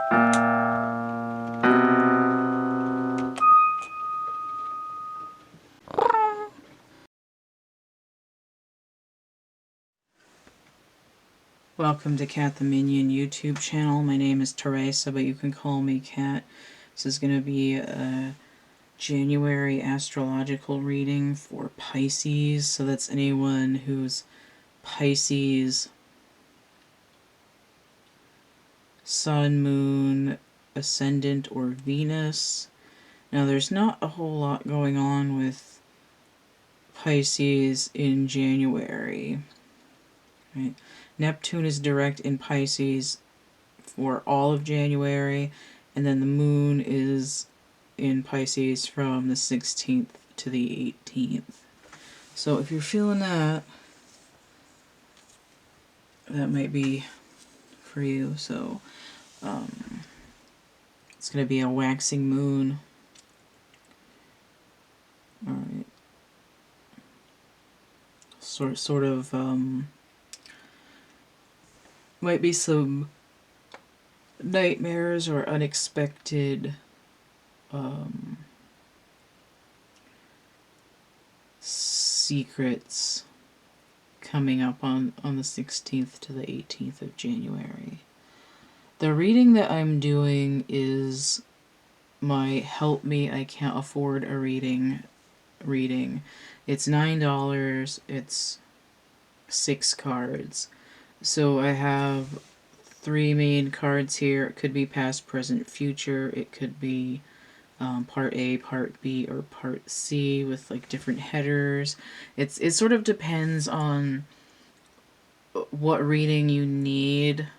Welcome to CATtheMinion YouTube channel. My name is Theresa, but you can call me Cat. This is going to be a January astrological reading for Pisces. So that's anyone who's Pisces, Sun, Moon, Ascendant, or Venus. Now there's not a whole lot going on with Pisces in January. Right? Neptune is direct in Pisces for all of January, and then the moon is in Pisces from the 16th to the 18th. So if you're feeling that, that might be for you. So it's going to be a waxing moon. All right. Sort of might be some nightmares or unexpected secrets coming up on the 16th to the 18th of January. The reading that I'm doing is my Help Me, I Can't Afford a Reading. It's $9. It's 6 cards. So I have 3 main cards here. It could be past, present, future. It could be part A, part B, or part C with like different headers. It sort of depends on what reading you need,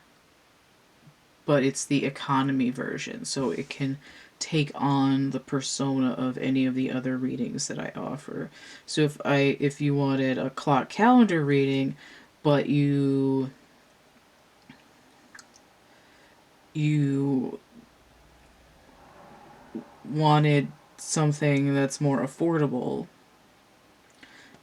but it's the economy version, so it can take on the persona of any of the other readings that I offer. So if you wanted a clock calendar reading, but you wanted something that's more affordable,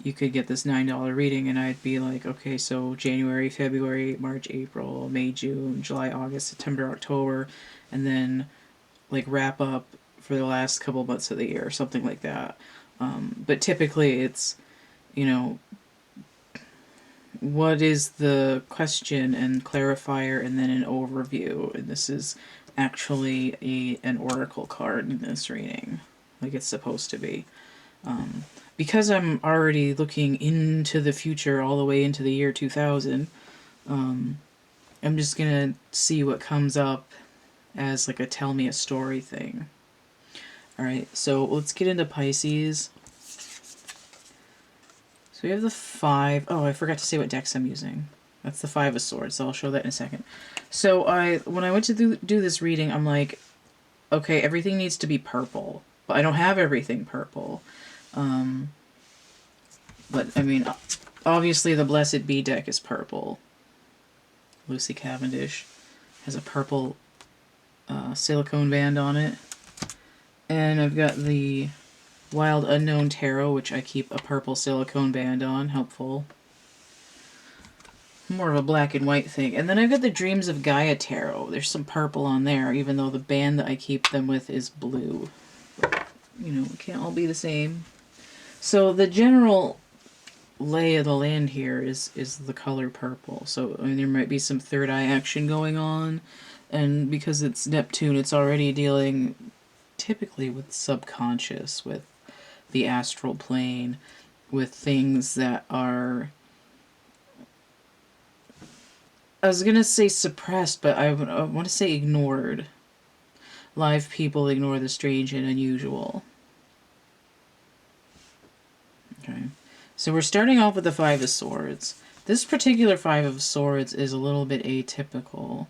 you could get this $9 reading, and I'd be like, okay, so January, February, March, April, May, June, July, August, September, October, and then like wrap up for the last couple months of the year, something like that. But typically it's, you know, what is the question and clarifier, and then an overview. And this is actually an oracle card in this reading, like it's supposed to be. Because I'm already looking into the future, all the way into the year 2000, I'm just gonna see what comes up as like a tell me a story thing. Alright, so let's get into Pisces. So we have the 5. Oh, I forgot to say what decks I'm using. That's the 5 of Swords, so I'll show that in a second. So when I went to do this reading, I'm like, okay, everything needs to be purple. But I don't have everything purple. But, I mean, obviously the Blessed Bee deck is purple. Lucy Cavendish has a purple silicone band on it. And I've got the Wild Unknown Tarot, which I keep a purple silicone band on. Helpful. More of a black and white thing. And then I've got the Dreams of Gaia Tarot. There's some purple on there, even though the band that I keep them with is blue. But, you know, it can't all be the same. So the general lay of the land here is the color purple. So, I mean, there might be some third eye action going on. And because it's Neptune, it's already dealing typically with subconscious, with the astral plane, with things that are, I was going to say suppressed, but I want to say ignored. Live people ignore the strange and unusual. Okay. So we're starting off with the 5 of Swords. This particular 5 of Swords is a little bit atypical,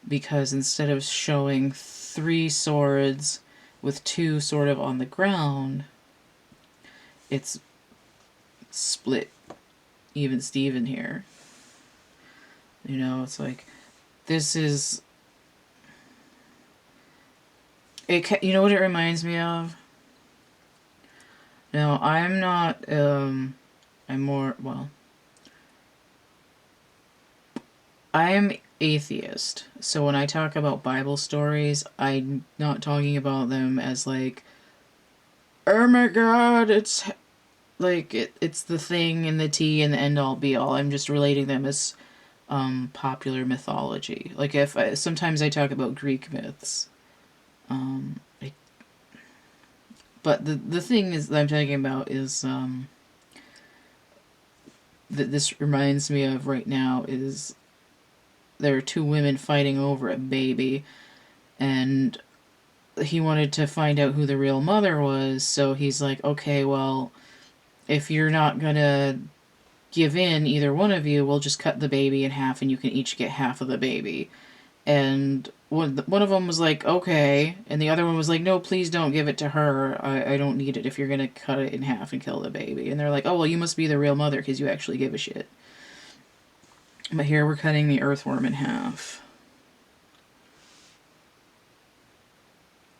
because instead of showing 3 swords with 2 sort of on the ground, it's split even Steven here. You know, it's like, this is, it, you know what it reminds me of? Now, I'm not, I'm more, well, I am atheist. So when I talk about Bible stories, I'm not talking about them as like, oh my god, it's like it's the thing and the tea and the end all be all. I'm just relating them as popular mythology. Like sometimes I talk about Greek myths. But the thing is that I'm talking about is that this reminds me of right now is there are two women fighting over a baby, and he wanted to find out who the real mother was, so he's like, okay, well, if you're not gonna give in, either one of you, we'll just cut the baby in half and you can each get half of the baby. And one of them was like, okay, and the other one was like, no, please don't give it to her. I don't need it if you're gonna cut it in half and kill the baby. And they're like, oh, well, you must be the real mother because you actually give a shit. But here we're cutting the earthworm in half.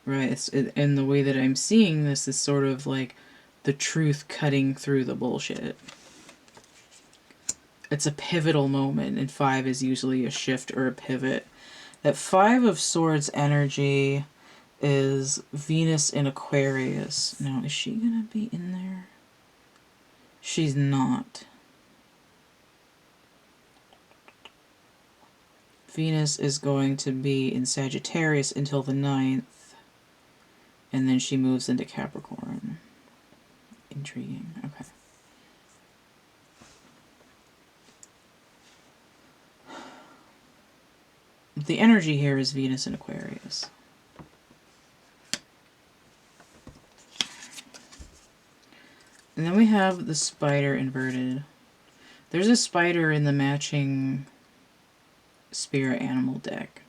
Right, and the way that I'm seeing this is sort of like the truth cutting through the bullshit. It's a pivotal moment, and 5 is usually a shift or a pivot. That 5 of Swords energy is Venus in Aquarius. Now, is she gonna be in there? She's not. Venus is going to be in Sagittarius until the 9th. And then she moves into Capricorn. Intriguing. Okay. The energy here is Venus in Aquarius. And then we have the spider inverted. There's a spider in the matching spirit animal deck.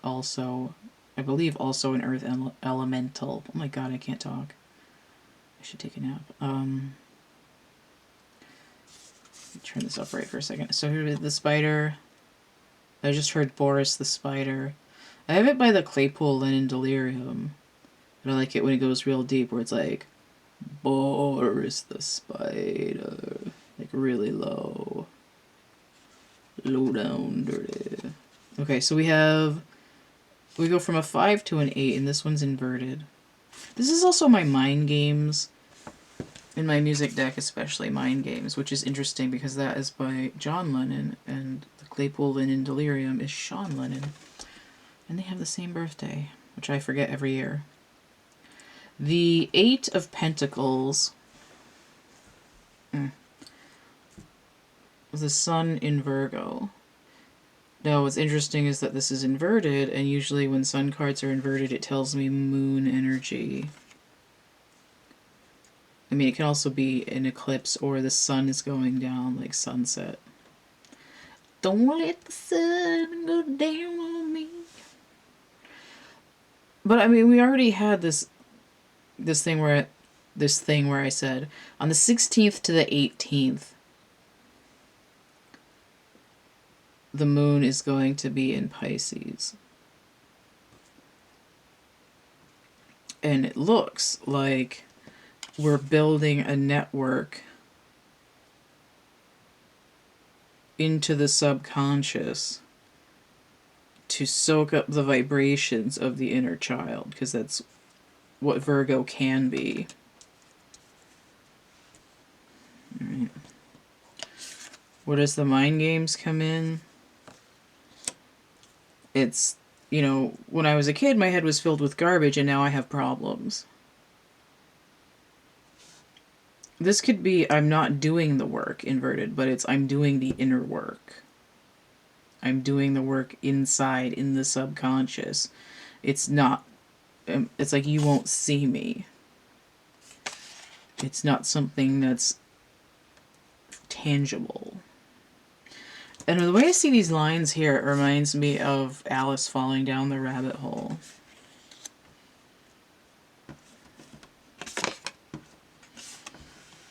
Also, I believe also an earth elemental. Oh my god, I can't talk. I should take a nap. Turn this up right for a second. So here's the spider. I just heard Boris the spider. I have it by the Claypool Linen Delirium. But I like it when it goes real deep, where it's like, Boris the spider. Like really low. Low down, dirty. Okay, so we go from a 5 to an 8, and this one's inverted. This is also my mind games. In my music deck, especially Mind Games, which is interesting because that is by John Lennon, and the Claypool Linen Delirium is Sean Lennon. And they have the same birthday, which I forget every year. The 8 of Pentacles. The Sun in Virgo. Now, what's interesting is that this is inverted, and usually when Sun cards are inverted, it tells me Moon energy. I mean, it can also be an eclipse or the sun is going down, like sunset. Don't let the sun go down on me. But I mean, we already had this thing where I said on the 16th to the 18th, the moon is going to be in Pisces. And it looks like we're building a network into the subconscious to soak up the vibrations of the inner child, because that's what Virgo can be. All right. Where does the mind games come in? It's, you know, when I was a kid, my head was filled with garbage, and now I have problems. This could be I'm not doing the work inverted, but it's I'm doing the inner work. I'm doing the work inside in the subconscious. It's not, it's like you won't see me. It's not something that's tangible. And the way I see these lines here, it reminds me of Alice falling down the rabbit hole.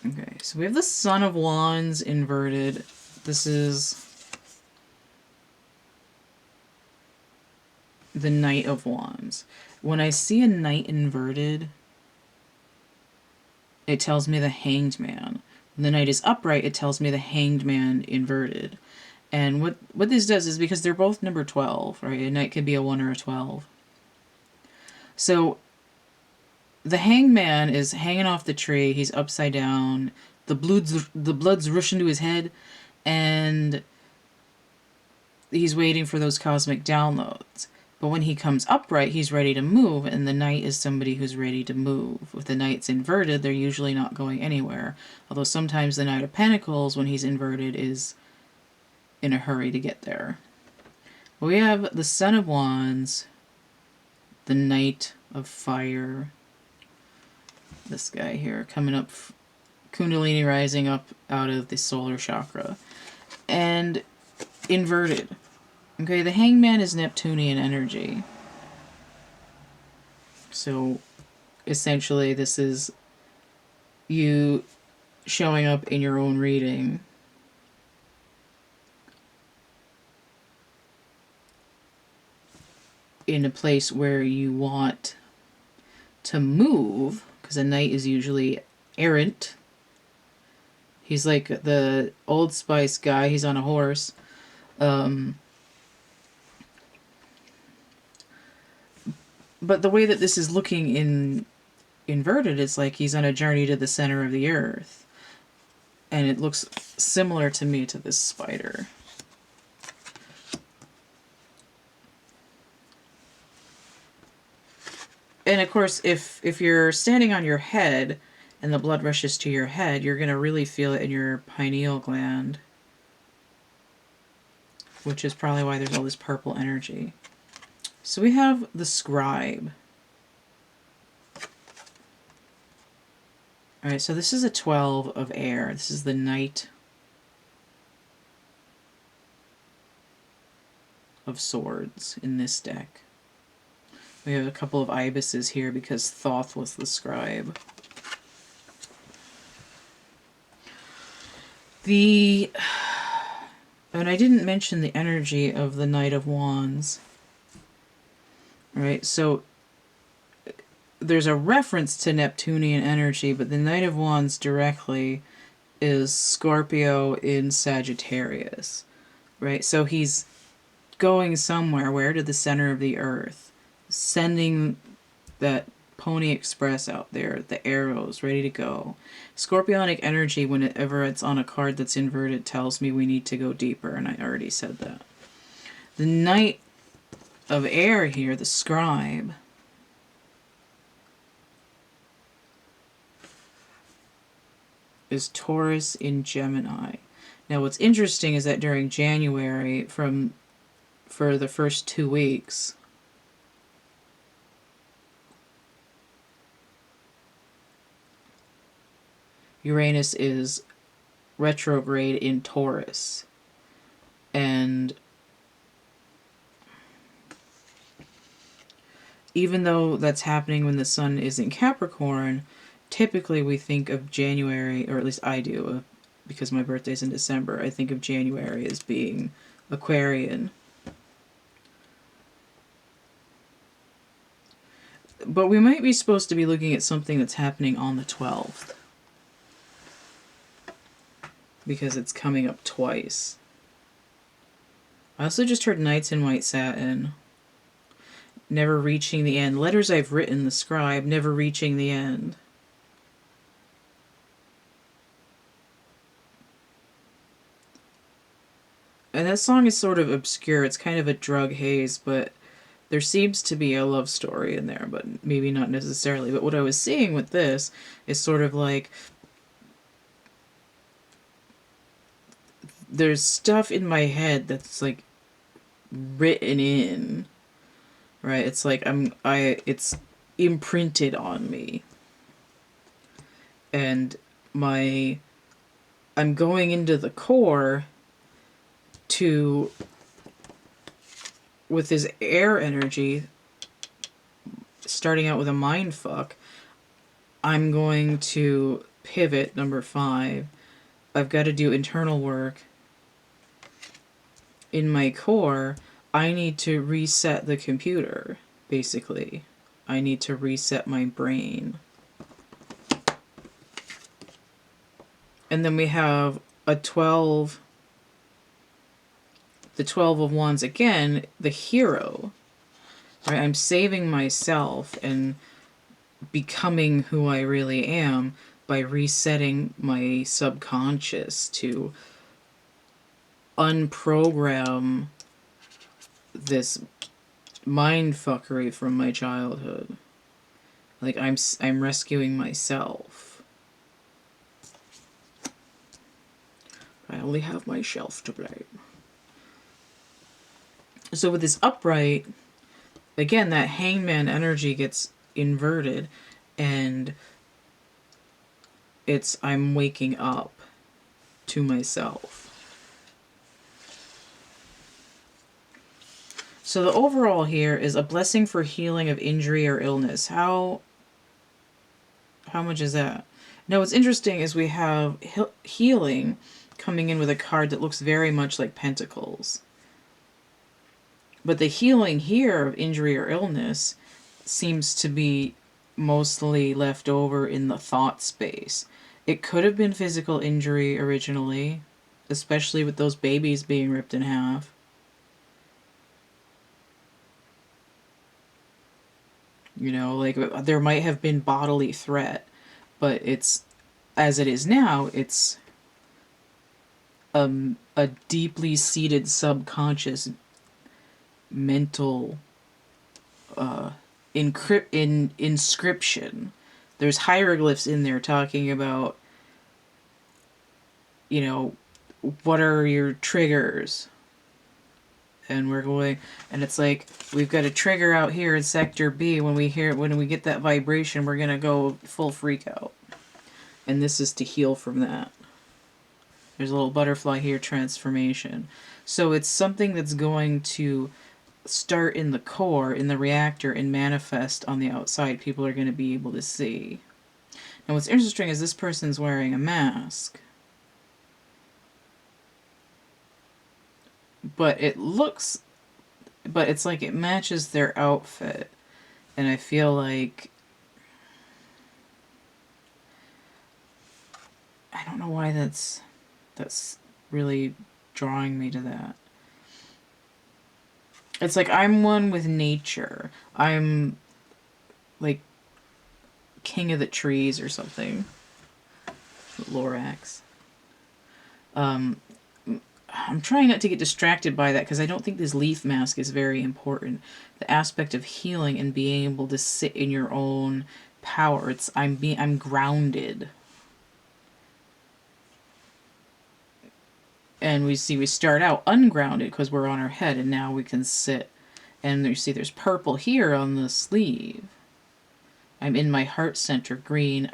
Okay, so we have the Son of Wands inverted. This is the Knight of Wands. When I see a Knight inverted, it tells me the Hanged Man, When the knight is upright, it tells me the Hanged Man inverted. And what this does is, because they're both number 12, right? A knight could be a 1 or a 12. So the Hanged Man is hanging off the tree. He's upside down. The blood's rushing to his head, and he's waiting for those cosmic downloads. But when he comes upright, he's ready to move, and the knight is somebody who's ready to move. If the knight's inverted, they're usually not going anywhere. Although sometimes the Knight of Pentacles, when he's inverted, is in a hurry to get there. We have the Son of Wands, the Knight of Fire, this guy here, coming up, Kundalini rising up out of the solar chakra, and inverted. Okay, the Hanged Man is Neptunian energy. So, essentially, this is you showing up in your own reading in a place where you want to move, because a knight is usually errant. He's like the Old Spice guy. He's on a horse. But the way that this is looking in inverted, it's like he's on a journey to the center of the earth. And it looks similar to me to this spider. And of course, if you're standing on your head and the blood rushes to your head, you're going to really feel it in your pineal gland, which is probably why there's all this purple energy. So we have the Scribe. Alright, so this is a 12 of air. This is the Knight of Swords in this deck. We have a couple of ibises here because Thoth was the Scribe. And I didn't mention the energy of the Knight of Wands. Right, so there's a reference to Neptunian energy, but the Knight of Wands directly is Scorpio in Sagittarius. Right, so he's going somewhere, where? To the center of the earth. Sending that Pony Express out there, the arrows ready to go. Scorpionic energy, whenever it's on a card that's inverted, tells me we need to go deeper, and I already said that. The Knight of Air here, the Scribe, is Taurus in Gemini. Now what's interesting is that during January, for the first 2 weeks, Uranus is retrograde in Taurus. And even though that's happening when the sun is in Capricorn, typically we think of January, or at least I do, because my birthday's in December, I think of January as being Aquarian. But we might be supposed to be looking at something that's happening on the 12th. Because it's coming up twice. I also just heard Knights in White Satin. Never reaching the end. Letters I've written, the Scribe, never reaching the end. And that song is sort of obscure. It's kind of a drug haze, but there seems to be a love story in there, but maybe not necessarily. But what I was seeing with this is sort of like there's stuff in my head that's like written in, right? It's like it's imprinted on me, and I'm going into the core with his air energy, starting out with a mind fuck. I'm going to pivot, number 5. I've got to do internal work in my core. I need to reset the computer, basically. I need to reset my brain. And then we have a 12, the 12 of Wands again, the hero. Right? I'm saving myself and becoming who I really am by resetting my subconscious to unprogram this mind fuckery from my childhood. Like I'm rescuing myself. I only have myself to blame. So with this upright, again, that hangman energy gets inverted, and it's I'm waking up to myself. So the overall here is a blessing for healing of injury or illness. How much is that? Now what's interesting is we have healing coming in with a card that looks very much like Pentacles. But the healing here of injury or illness seems to be mostly left over in the thought space. It could have been physical injury originally, especially with those babies being ripped in half. You know, like there might have been bodily threat, but it's, as it is now, it's a deeply seated subconscious mental inscription. There's hieroglyphs in there talking about, you know, what are your triggers? And we're going, and it's like, we've got a trigger out here in sector B. When we get that vibration, we're going to go full freak out. And this is to heal from that. There's a little butterfly here, transformation. So it's something that's going to start in the core, in the reactor, and manifest on the outside. People are going to be able to see. Now what's interesting is this person's wearing a mask. But it's like it matches their outfit. And I feel like, I don't know why that's really drawing me to that. It's like I'm one with nature. I'm like king of the trees or something. Lorax. I'm trying not to get distracted by that because I don't think this leaf mask is very important. The aspect of healing and being able to sit in your own power. I'm grounded. And we start out ungrounded because we're on our head, and now we can sit. And you see there's purple here on the sleeve. I'm in my heart center, green,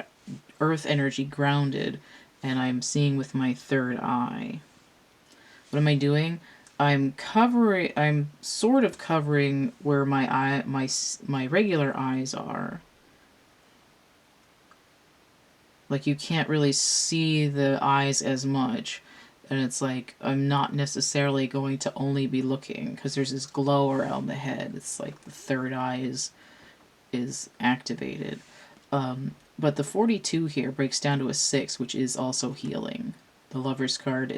earth energy, grounded, and I'm seeing with my third eye. What am I doing? I'm sort of covering where my regular eyes are. Like you can't really see the eyes as much. And it's like I'm not necessarily going to only be looking because there's this glow around the head. It's like the third eye is activated. But the 42 here breaks down to a 6, which is also healing. The Lover's card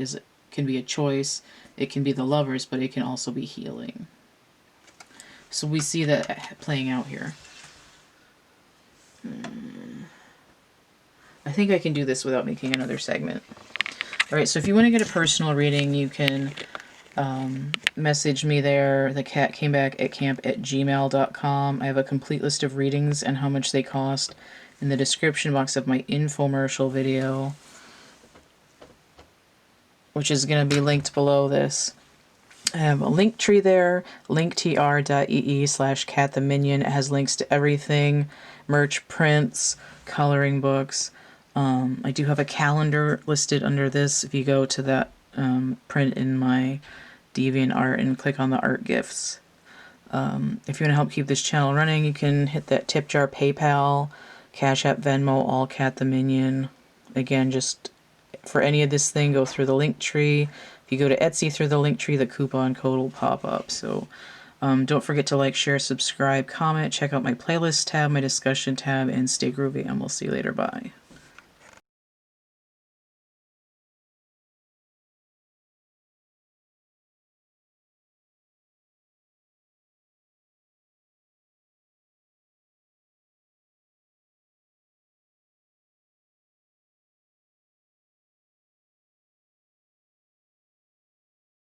can be a choice. It can be the Lovers, but it can also be healing. So we see that playing out here. I think I can do this without making another segment. All right, so if you want to get a personal reading, you can message me there, thecatcamebackatcamp@gmail.com. I have a complete list of readings and how much they cost in the description box of my infomercial video, which is going to be linked below this. I have a link tree there, linktr.ee/CATtheMinion. It has links to everything, merch, prints, coloring books. I do have a calendar listed under this. If you go to that print in my DeviantArt and click on the art gifts. If you want to help keep this channel running, you can hit that tip jar, PayPal, Cash App, Venmo, all CATtheMinion. Again, just for any of this thing, go through the link tree. If you go to Etsy through the link tree, the coupon code will pop up. So don't forget to like, share, subscribe, comment, check out my playlist tab, my discussion tab, and stay groovy, and we'll see you later. Bye.